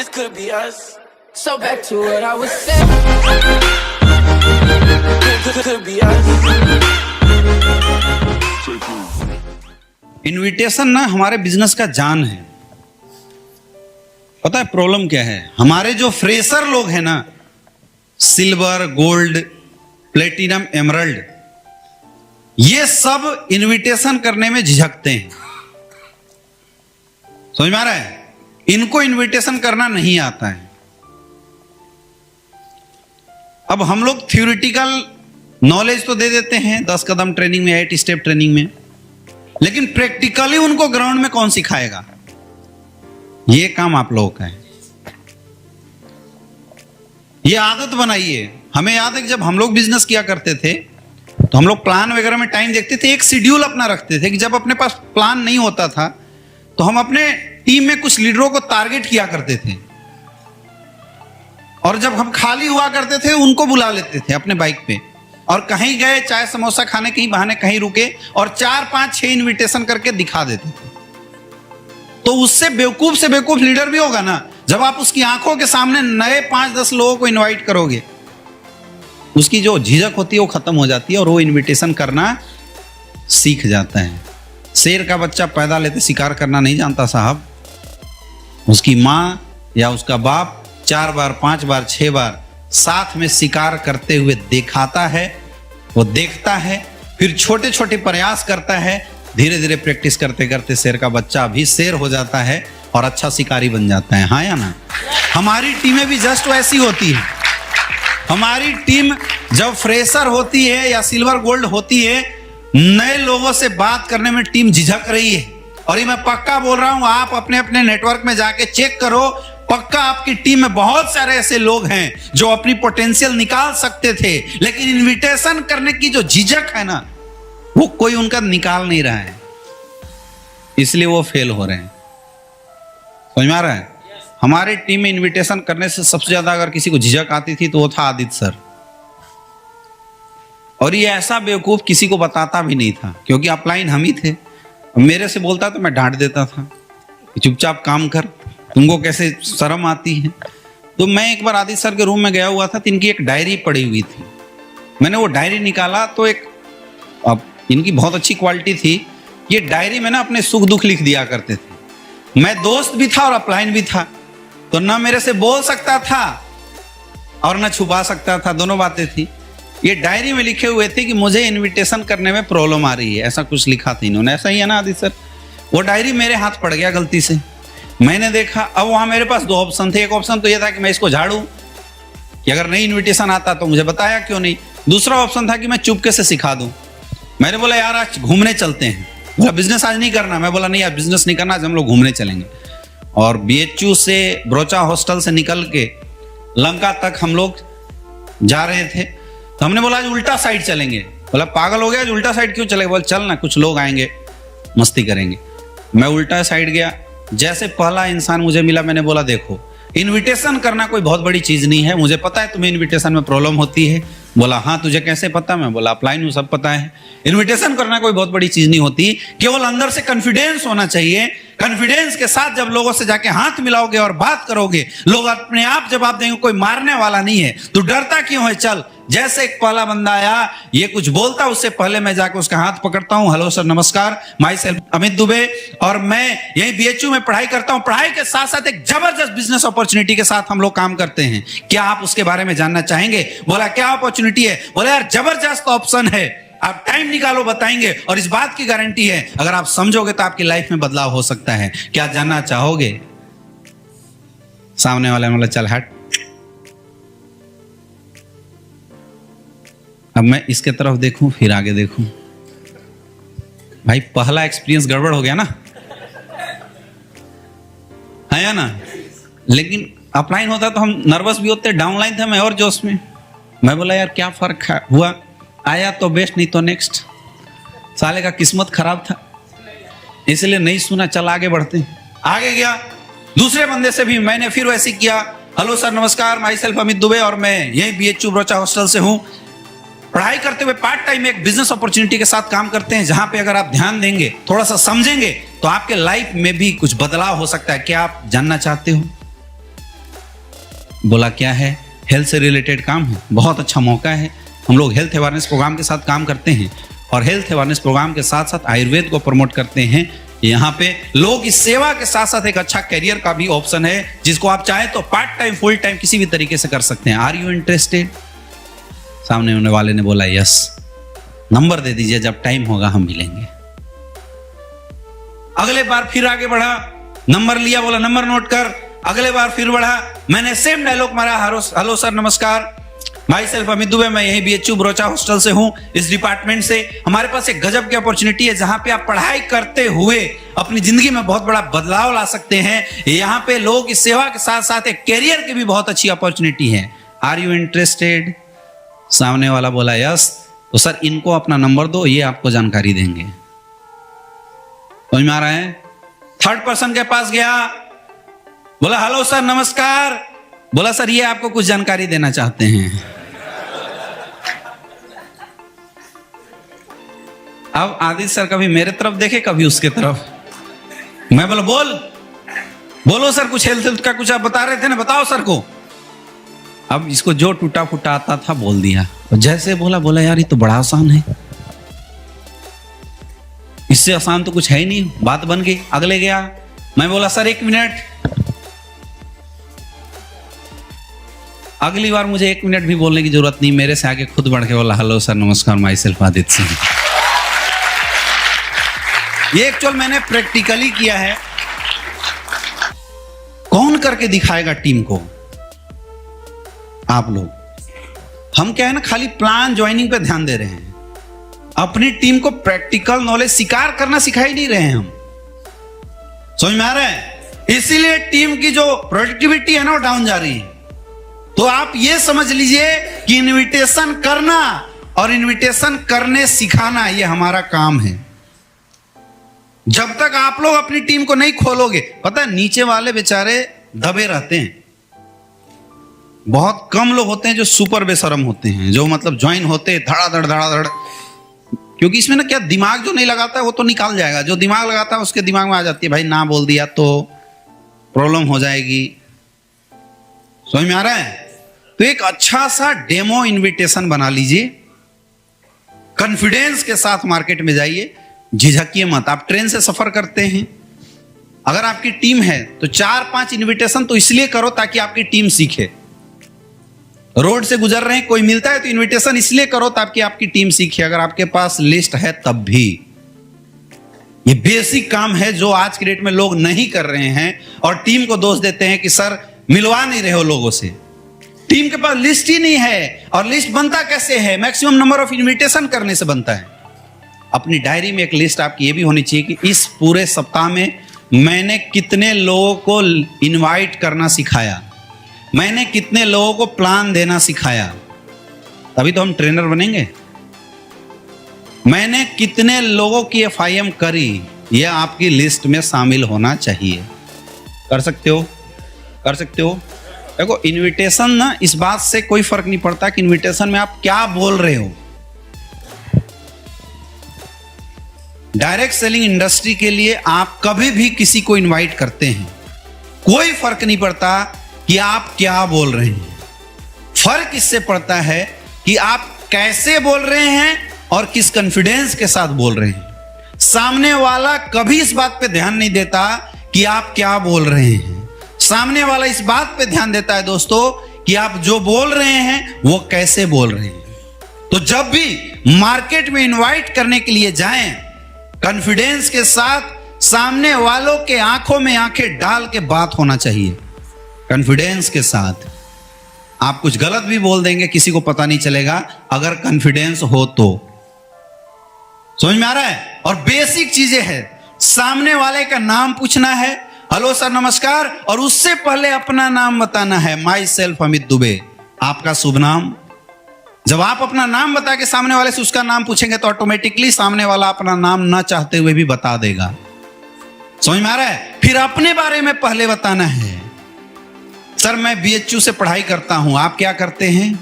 this could be us. So back to what I was saying. Could be us. Invitation ना हमारे business का जान है। पता है प्रॉब्लम क्या है? हमारे जो फ्रेशर लोग हैं ना, सिल्वर, गोल्ड, प्लेटिनम, एमरल्ड, ये सब इनविटेशन करने में झिझकते हैं। समझ में आ रहा है? इनको इनविटेशन करना नहीं आता है। अब हम लोग थ्योरेटिकल नॉलेज तो दे देते हैं 10 कदम ट्रेनिंग में, 8 स्टेप ट्रेनिंग में, लेकिन प्रैक्टिकली उनको ग्राउंड में कौन सिखाएगा? ये काम आप लोगों का है। ये आदत बनाइए। हमें याद है कि जब हम लोग बिजनेस किया करते थे तो हम लोग प्लान वगैरह में टाइम देखते थे, एक शेड्यूल अपना रखते थे कि जब अपने पास प्लान नहीं होता था तो हम अपने टीम में कुछ लीडरों को टारगेट किया करते थे, और जब हम खाली हुआ करते थे उनको बुला लेते थे अपने बाइक पे, और कहीं गए चाय समोसा खाने, कहीं बहाने कहीं रुके, और 4, 5, 6 इनविटेशन करके दिखा देते थे। तो उससे बेवकूफ से बेवकूफ लीडर भी होगा ना, जब आप उसकी आंखों के सामने नए 5-10 लोगों को इनवाइट करोगे, उसकी जो झिझक होती है वो खत्म हो जाती है और वो इनविटेशन करना सीख जाता है। शेर का बच्चा पैदा लेते शिकार करना नहीं जानता साहब। उसकी माँ या उसका बाप 4 बार, 5 बार, 6 बार साथ में शिकार करते हुए दिखाता है, वो देखता है, फिर छोटे छोटे प्रयास करता है, धीरे धीरे प्रैक्टिस करते करते शेर का बच्चा भी शेर हो जाता है और अच्छा शिकारी बन जाता है। हाँ या ना? हमारी टीमें भी जस्ट वैसी होती है। हमारी टीम जब फ्रेशर होती है या सिल्वर गोल्ड होती है, नए लोगों से बात करने में टीम झिझक रही है। और ये मैं पक्का बोल रहा हूं, आप अपने अपने नेटवर्क में जाके चेक करो, पक्का आपकी टीम में बहुत सारे ऐसे लोग हैं जो अपनी पोटेंशियल निकाल सकते थे, लेकिन इनविटेशन करने की जो झिझक है ना, वो कोई उनका निकाल नहीं रहा है, इसलिए वो फेल हो रहे हैं। समझ में आ रहा है? हमारी टीम में इनविटेशन करने से सबसे ज्यादा अगर किसी को झिझक आती थी तो वो था आदित्य सर। और ये ऐसा बेवकूफ किसी को बताता भी नहीं था, क्योंकि अपलाइन हम ही थे। मेरे से बोलता तो मैं डांट देता था कि चुपचाप काम कर, तुमको कैसे शर्म आती है। तो मैं एक बार आदित्य सर के रूम में गया हुआ था, तो इनकी एक डायरी पड़ी हुई थी। मैंने वो डायरी निकाला तो एक, अब इनकी बहुत अच्छी क्वालिटी थी, ये डायरी में ना अपने सुख दुख लिख दिया करते थे। मैं दोस्त भी था और अपलाइन भी था, तो ना मेरे से बोल सकता था और ना छुपा सकता था, दोनों बातें थी। ये डायरी में लिखे हुए थे कि मुझे इनविटेशन करने में प्रॉब्लम आ रही है, ऐसा कुछ लिखा था इन्होंने। ऐसा ही है ना आदित्य सर? वो डायरी मेरे हाथ पड़ गया गलती से, मैंने देखा। अब वहां मेरे पास 2 ऑप्शन थे। एक ऑप्शन तो ये था कि मैं इसको झाड़ू, कि अगर नहीं इनविटेशन आता तो मुझे बताया क्यों नहीं। दूसरा ऑप्शन था कि मैं चुपके से सिखा दूं। मैंने बोला यार आज घूमने चलते हैं। बोला बिजनेस आज नहीं करना। मैं बोला नहीं यार बिजनेस नहीं करना, आज हम लोग घूमने चलेंगे। और BHU से ब्रोचा हॉस्टल से निकल के लंका तक हम लोग जा रहे थे, तो हमने बोला आज उल्टा साइड चलेंगे। बोला पागल हो गया, आज उल्टा साइड क्यों चलेगा? बोला चल ना, कुछ लोग आएंगे मस्ती करेंगे। मैं उल्टा साइड गया। जैसे पहला इंसान मुझे मिला, मैंने बोला देखो इनविटेशन करना कोई बहुत बड़ी चीज नहीं है, मुझे पता है तुम्हें इनविटेशन में प्रॉब्लम होती है। बोला हाँ तुझे कैसे पता? मैं बोला अपलाइन हूं, सब पता है। इनविटेशन करना कोई बहुत बड़ी चीज नहीं होती, केवल अंदर से कॉन्फिडेंस होना चाहिए। कॉन्फिडेंस के साथ जब लोगों से जाके हाथ मिलाओगे और बात करोगे, लोग अपने आप जवाब देंगे। कोई मारने वाला नहीं है, तू डरता क्यों है? चल। जैसे एक पहला बंदा आया, ये कुछ बोलता, उससे पहले मैं जाकर उसका हाथ पकड़ता हूं। हेलो सर, नमस्कार, माई सेल्फ अमित दुबे, और मैं यही BHU में पढ़ाई करता हूं। पढ़ाई के साथ साथ एक जबरदस्त बिजनेस अपॉर्चुनिटी के साथ हम लोग काम करते हैं, क्या आप उसके बारे में जानना चाहेंगे? बोला क्या अपॉर्चुनिटी है? बोला यार जबरदस्त ऑप्शन है, आप टाइम निकालो बताएंगे, और इस बात की गारंटी है अगर आप समझोगे तो आपकी लाइफ में बदलाव हो सकता है। क्या जानना चाहोगे? सामने वाले ने बोला चल हट। अब मैं इसके तरफ देखूं, फिर आगे देखूं। भाई पहला एक्सपीरियंस गड़बड़ हो गया ना, है या ना? लेकिन अपलाइन होता तो हम नर्वस भी होते, डाउनलाइन थे, मैं और जोश में। मैं बोला यार क्या फर्क हुआ, आया तो बेस्ट, नहीं तो नेक्स्ट। साले का किस्मत खराब था, इसलिए नहीं सुना, चल आगे बढ़ते। आगे गया, दूसरे बंदे से भी मैंने फिर वैसे किया। हेलो सर, नमस्कार, माई सेल्फ अमित दुबे, और मैं यही BHU ब्रोचा हॉस्टल से हूँ। पढ़ाई करते हुए पार्ट टाइम एक बिजनेस अपॉर्चुनिटी के साथ काम करते हैं, जहां पे अगर आप ध्यान देंगे, थोड़ा सा समझेंगे, तो आपके लाइफ में भी कुछ बदलाव हो सकता है। क्या आप जानना चाहते हो? बोला क्या है? हेल्थ से रिलेटेड काम है, बहुत अच्छा मौका है। हम लोग हेल्थ अवेयरनेस प्रोग्राम के साथ काम करते हैं और हेल्थ अवेयरनेस प्रोग्राम के साथ साथ आयुर्वेद को प्रमोट करते हैं। यहाँ पे लोग इस सेवा के साथ साथ एक अच्छा करियर का भी ऑप्शन है, जिसको आप चाहे तो पार्ट टाइम फुल टाइम किसी भी तरीके से कर सकते हैं। Are you interested? सामने होने वाले ने बोला यस। नंबर दे दीजिए, जब टाइम होगा हम मिलेंगे। अगले बार फिर आगे बढ़ा, नंबर लिया, बोला नंबर नोट कर। अगले बार फिर बढ़ा, मैंने सेम डायलॉग मारा, हेलो सर नमस्कार, माई सेल्फ अमित दुबे, मैं यही BHU बरोचा हॉस्टल से हूं, इस डिपार्टमेंट से। हमारे पास एक गजब की अपॉर्चुनिटी है जहां पे आप पढ़ाई करते हुए अपनी जिंदगी में बहुत बड़ा बदलाव ला सकते हैं। यहाँ पे लोग इस सेवा के साथ साथ एक कैरियर की भी बहुत अच्छी अपॉर्चुनिटी है। Are you interested? सामने वाला बोला यस। तो सर इनको अपना नंबर दो, ये आपको जानकारी देंगे। समझ में आ रहा है? थर्ड पर्सन के पास गया, बोला हेलो सर नमस्कार, बोला सर ये आपको कुछ जानकारी देना चाहते हैं। अब आदित्य सर कभी मेरे तरफ देखे, कभी उसके तरफ। मैं बोला बोलो सर, कुछ हेल्थ का कुछ आप बता रहे थे ना, बताओ सर को। अब इसको जो टूटा फूटा आता था बोल दिया। जैसे बोला यार ये तो बड़ा आसान है, इससे आसान तो कुछ है ही नहीं। बात बन गई। अगले गया, मैं बोला सर 1 मिनट। अगली बार मुझे 1 मिनट भी बोलने की जरूरत नहीं, मेरे से आगे खुद बढ़ के बोला हेलो सर नमस्कार, माई सेल्फ आदित्य सिंह। ये एक्चुअल मैंने प्रैक्टिकली किया है। कौन करके दिखाएगा टीम को? आप लोग। हम क्या है ना, खाली प्लान ज्वाइनिंग पे ध्यान दे रहे हैं, अपनी टीम को प्रैक्टिकल नॉलेज शिकार करना सिखा ही नहीं रहे हैं हम। समझ में आ रहा है? इसीलिए टीम की जो प्रोडक्टिविटी है ना वो डाउन जा रही है। तो आप ये समझ लीजिए कि इनविटेशन करना और इनविटेशन करने सिखाना ये हमारा काम है। जब तक आप लोग अपनी टीम को नहीं खोलोगे, पता है नीचे वाले बेचारे दबे रहते हैं। बहुत कम लोग होते हैं जो सुपर बेशरम होते हैं, जो मतलब ज्वाइन होते धड़ाधड़। क्योंकि इसमें ना क्या, दिमाग जो नहीं लगाता है वो तो निकाल जाएगा, जो दिमाग लगाता है उसके दिमाग में आ जाती है भाई ना बोल दिया तो प्रॉब्लम हो जाएगी। समझ में आ रहा है? तो एक अच्छा सा डेमो इनविटेशन बना लीजिए, कॉन्फिडेंस के साथ मार्केट में जाइए, झिझकिए मत। आप ट्रेन से सफर करते हैं, अगर आपकी टीम है तो 4-5 इनविटेशन तो इसलिए करो ताकि आपकी टीम सीखे। रोड से गुजर रहे हैं, कोई मिलता है तो इनविटेशन इसलिए करो ताकि आपकी टीम सीखे। अगर आपके पास लिस्ट है तब भी। ये बेसिक काम है जो आज की डेट में लोग नहीं कर रहे हैं और टीम को दोष देते हैं कि सर मिलवा नहीं रहे हो लोगों से। टीम के पास लिस्ट ही नहीं है। और लिस्ट बनता कैसे है? मैक्सिमम नंबर ऑफ इनविटेशन करने से बनता है। अपनी डायरी में एक लिस्ट आपकी ये भी होनी चाहिए कि इस पूरे सप्ताह में मैंने कितने लोगों को इनवाइट करना सिखाया, मैंने कितने लोगों को प्लान देना सिखाया, तभी तो हम ट्रेनर बनेंगे। मैंने कितने लोगों की FIM करी, यह आपकी लिस्ट में शामिल होना चाहिए। कर सकते हो? कर सकते हो? देखो इनविटेशन ना, इस बात से कोई फर्क नहीं पड़ता कि इनविटेशन में आप क्या बोल रहे हो। डायरेक्ट सेलिंग इंडस्ट्री के लिए आप कभी भी किसी को इनवाइट करते हैं, कोई फर्क नहीं पड़ता कि आप क्या बोल रहे हैं। फर्क इससे पड़ता है कि आप कैसे बोल रहे हैं और किस कॉन्फिडेंस के साथ बोल रहे हैं। सामने वाला कभी इस बात पे ध्यान नहीं देता कि आप क्या बोल रहे हैं। सामने वाला इस बात पे ध्यान देता है दोस्तों कि आप जो बोल रहे हैं वो कैसे बोल रहे हैं। तो जब भी मार्केट में इनवाइट करने के लिए जाएं, कॉन्फिडेंस के साथ सामने वालों के आंखों में आंखें डाल के बात होना चाहिए। कॉन्फिडेंस के साथ आप कुछ गलत भी बोल देंगे, किसी को पता नहीं चलेगा अगर कॉन्फिडेंस हो तो। समझ में आ रहा है? और बेसिक चीजें हैं, सामने वाले का नाम पूछना है, हेलो सर नमस्कार, और उससे पहले अपना नाम बताना है, माई सेल्फ अमित दुबे, आपका शुभ नाम। जब आप अपना नाम बता के सामने वाले से उसका नाम पूछेंगे तो ऑटोमेटिकली सामने वाला अपना नाम ना चाहते हुए भी बता देगा। समझ में आ रहा है? फिर अपने बारे में पहले बताना है, सर मैं BHU से पढ़ाई करता हूं, आप क्या करते हैं?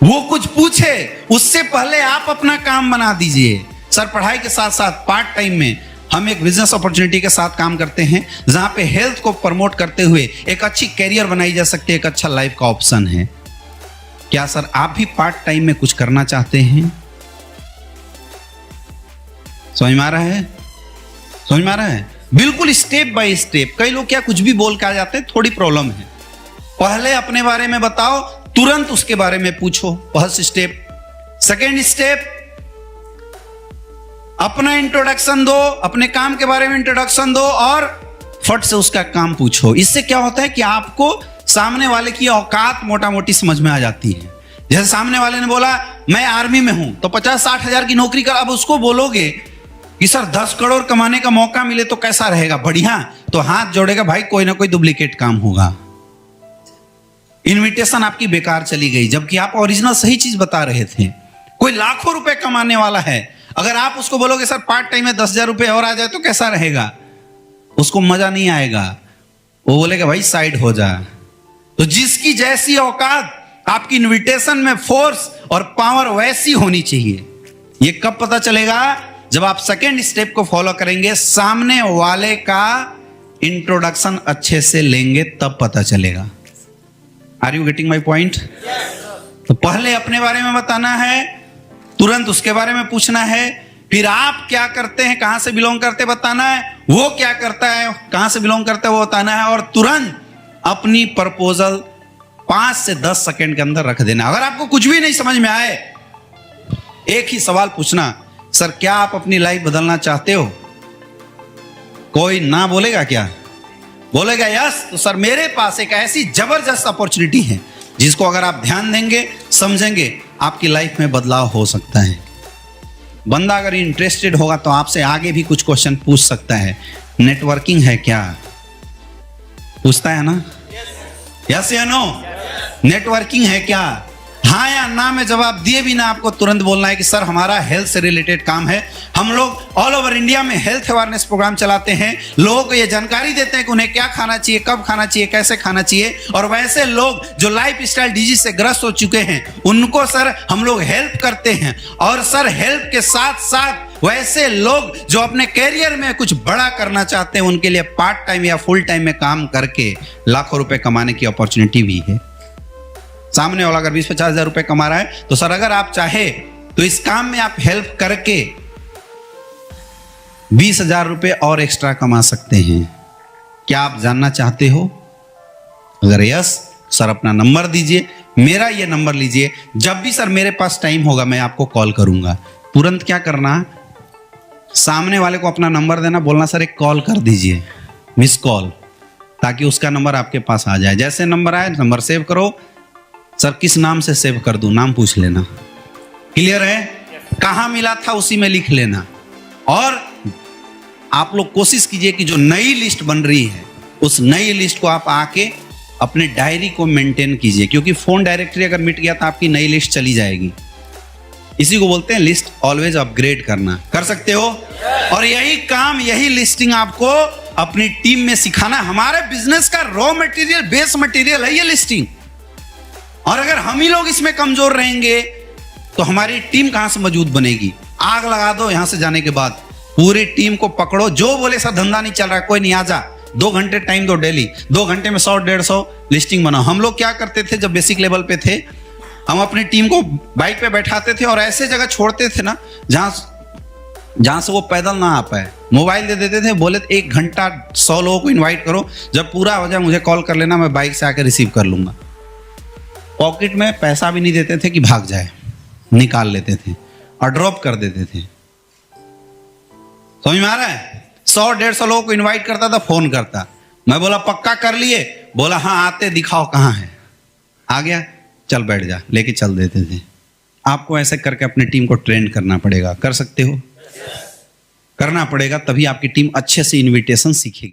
वो कुछ पूछे उससे पहले आप अपना काम बना दीजिए। सर पढ़ाई के साथ साथ पार्ट टाइम में हम एक बिजनेस अपॉर्चुनिटी के साथ काम करते हैं जहां पे हेल्थ को प्रमोट करते हुए एक अच्छी कैरियर बनाई जा सकती है, एक अच्छा लाइफ का ऑप्शन है। क्या सर आप भी पार्ट टाइम में कुछ करना चाहते हैं? समझ में आ रहा है? समझ में आ रहा है? बिल्कुल स्टेप बाय स्टेप। कई लोग क्या कुछ भी बोल के आ जाते हैं, थोड़ी प्रॉब्लम है। पहले अपने बारे में बताओ, तुरंत उसके बारे में पूछो, फर्स्ट स्टेप। सेकेंड स्टेप, अपना इंट्रोडक्शन दो, अपने काम के बारे में इंट्रोडक्शन दो और फट से उसका काम पूछो। इससे क्या होता है कि आपको सामने वाले की औकात मोटा मोटी समझ में आ जाती है। जैसे सामने वाले ने बोला मैं आर्मी में हूं तो 50-60 हजार की नौकरी कर, अब उसको बोलोगे कि सर 10 करोड़ कमाने का मौका मिले तो कैसा रहेगा? बढ़िया, तो हाथ जोड़ेगा भाई, कोई ना कोई डुप्लीकेट काम होगा। इनविटेशन आपकी बेकार चली गई, जबकि आप ओरिजिनल सही चीज बता रहे थे। कोई लाखों रुपए कमाने वाला है, अगर आप उसको बोलोगे सर पार्ट टाइम में 10,000 रुपए और आ जाए तो कैसा रहेगा? उसको मजा नहीं आएगा, वो बोलेगा भाई साइड हो जा। तो जिसकी जैसी औकात, आपकी इनविटेशन में फोर्स और पावर वैसी होनी चाहिए। ये कब पता चलेगा? जब आप सेकेंड स्टेप को फॉलो करेंगे, सामने वाले का इंट्रोडक्शन अच्छे से लेंगे, तब पता चलेगा। Are you getting my point? तो पहले अपने बारे में बताना है, तुरंत उसके बारे में पूछना है, फिर आप क्या करते हैं, कहां से बिलोंग करते बताना है, वो क्या करता है, कहां से बिलोंग करता है वो बताना है, और तुरंत अपनी प्रपोजल 5 से 10 सेकंड के अंदर रख देना। अगर आपको कुछ भी नहीं समझ में आए, एक ही सवाल पूछना, सर क्या आप अपनी लाइफ बदलना चाहते हो? कोई ना बोलेगा क्या? बोलेगा यस, तो सर मेरे पास एक ऐसी जबरदस्त अपॉर्चुनिटी है जिसको अगर आप ध्यान देंगे, समझेंगे, आपकी लाइफ में बदलाव हो सकता है। बंदा अगर इंटरेस्टेड होगा तो आपसे आगे भी कुछ क्वेश्चन पूछ सकता है। नेटवर्किंग है क्या? पूछता है ना? यस या नो? नेटवर्किंग है क्या? हाँ या ना में जवाब दिए बिना आपको तुरंत बोलना है कि सर हमारा हेल्थ से रिलेटेड काम है। हम लोग ऑल ओवर इंडिया में हेल्थ अवेयरनेस प्रोग्राम चलाते हैं, लोगों को ये जानकारी देते हैं कि उन्हें क्या खाना चाहिए, कब खाना चाहिए, कैसे खाना चाहिए, और वैसे लोग जो लाइफ स्टाइल डिजीज से ग्रस्त हो चुके हैं उनको सर हम लोग हेल्प करते हैं। और सर हेल्प के साथ साथ वैसे लोग जो अपने कैरियर में कुछ बड़ा करना चाहते हैं उनके लिए पार्ट टाइम या फुल टाइम में काम करके लाखों रुपए कमाने की अपॉर्चुनिटी भी है। सामने वाला अगर 20-50 हजार रुपए कमा रहा है तो सर अगर आप चाहे तो इस काम में आप हेल्प करके 20,000 रुपए और एक्स्ट्रा कमा सकते हैं। क्या आप जानना चाहते हो? अगर यस, सर अपना नंबर दीजिए, मेरा ये नंबर लीजिए, जब भी सर मेरे पास टाइम होगा मैं आपको कॉल करूंगा। तुरंत क्या करना, सामने वाले को अपना नंबर देना, बोलना सर एक कॉल कर दीजिए, मिस कॉल, ताकि उसका नंबर आपके पास आ जाए। जैसे नंबर आए नंबर सेव करो। सर किस नाम से सेव कर दूं? नाम पूछ लेना। क्लियर है? कहां मिला था उसी में लिख लेना। और आप लोग कोशिश कीजिए कि जो नई लिस्ट बन रही है उस नई लिस्ट को आप आके अपने डायरी को मेंटेन कीजिए, क्योंकि फोन डायरेक्टरी अगर मिट गया तो आपकी नई लिस्ट चली जाएगी। इसी को बोलते हैं लिस्ट ऑलवेज अपग्रेड करना। कर सकते हो? और यही काम, यही लिस्टिंग आपको अपनी टीम में सिखाना। हमारे बिजनेस का रॉ मटेरियल, बेस मटेरियल है ये लिस्टिंग। और अगर हम ही लोग इसमें कमजोर रहेंगे तो हमारी टीम कहां से मजबूत बनेगी? आग लगा दो यहां से जाने के बाद, पूरी टीम को पकड़ो, जो बोले सर धंधा नहीं चल रहा है, कोई नहीं, आ जा, 2 घंटे टाइम दो डेली, 2 घंटे में 100-150 लिस्टिंग बनाओ। हम लोग क्या करते थे जब बेसिक लेवल पे थे, हम अपनी टीम को बाइक पे बैठाते थे और ऐसे जगह छोड़ते थे ना जहां से वो पैदल ना आ पाए। मोबाइल दे देते थे, बोले 1 घंटा 100 लोगों को इन्वाइट करो, जब पूरा हो जाए मुझे कॉल कर लेना, मैं बाइक से आकर रिसीव कर लूंगा। पॉकेट में पैसा भी नहीं देते थे कि भाग जाए, निकाल लेते थे और ड्रॉप कर देते थे। समझ में आ रहा है? 100-150 लोगों को इनवाइट करता था, फोन करता, मैं बोला पक्का कर लिए? बोला हाँ आते, दिखाओ कहाँ है। आ गया, चल बैठ जा, लेके चल देते थे। आपको ऐसे करके अपनी टीम को ट्रेन करना पड़ेगा। कर सकते हो? करना पड़ेगा, तभी आपकी टीम अच्छे से इनविटेशन सीखेगी।